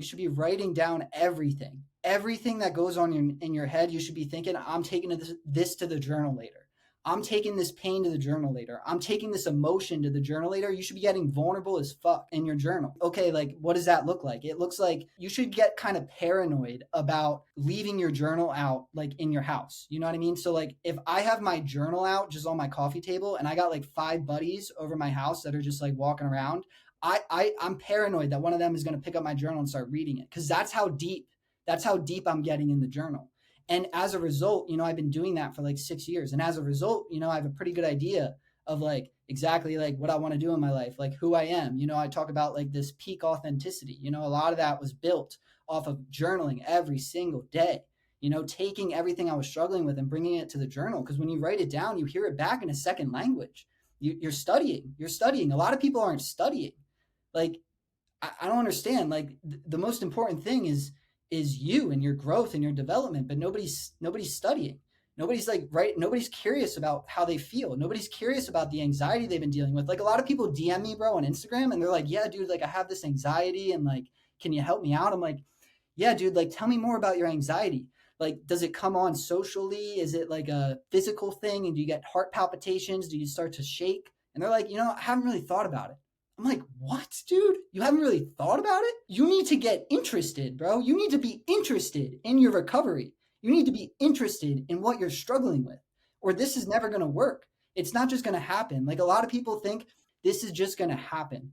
You should be writing down everything. Everything that goes on in your head, you should be thinking, I'm taking this to the journal later. I'm taking this pain to the journal later. I'm taking this emotion to the journal later. You should be getting vulnerable as fuck in your journal. Okay, like what does that look like? It looks like you should get kind of paranoid about leaving your journal out like in your house. You know what I mean? So like if I have my journal out just on my coffee table and I got like five buddies over my house that are just like walking around, I'm paranoid that one of them is going to pick up my journal and start reading it because that's how deep I'm getting in the journal. And as a result, I've been doing that for like 6 years. And as a result, I have a pretty good idea of like exactly like what I want to do in my life, like who I am. I talk about like this peak authenticity. A lot of that was built off of journaling every single day. Taking everything I was struggling with and bringing it to the journal. Because when you write it down, you hear it back in a second language. You're studying. You're studying. A lot of people aren't studying. Like I don't understand. Like the most important thing is you and your growth and your development, but nobody's studying. Nobody's like right. Nobody's curious about how they feel. Nobody's curious about the anxiety they've been dealing with. Like a lot of people DM me, bro, on Instagram, and they're like, "Yeah, dude, like I have this anxiety, and like, can you help me out?" I'm like, "Yeah, dude, like tell me more about your anxiety. Like, does it come on socially? Is it like a physical thing? And do you get heart palpitations? Do you start to shake?" And they're like, I haven't really thought about it. I'm like, what, dude? You haven't really thought about it? You need to get interested, bro. You need to be interested in your recovery. You need to be interested in what you're struggling with, or this is never going to work. It's not just going to happen. Like a lot of people think this is just going to happen.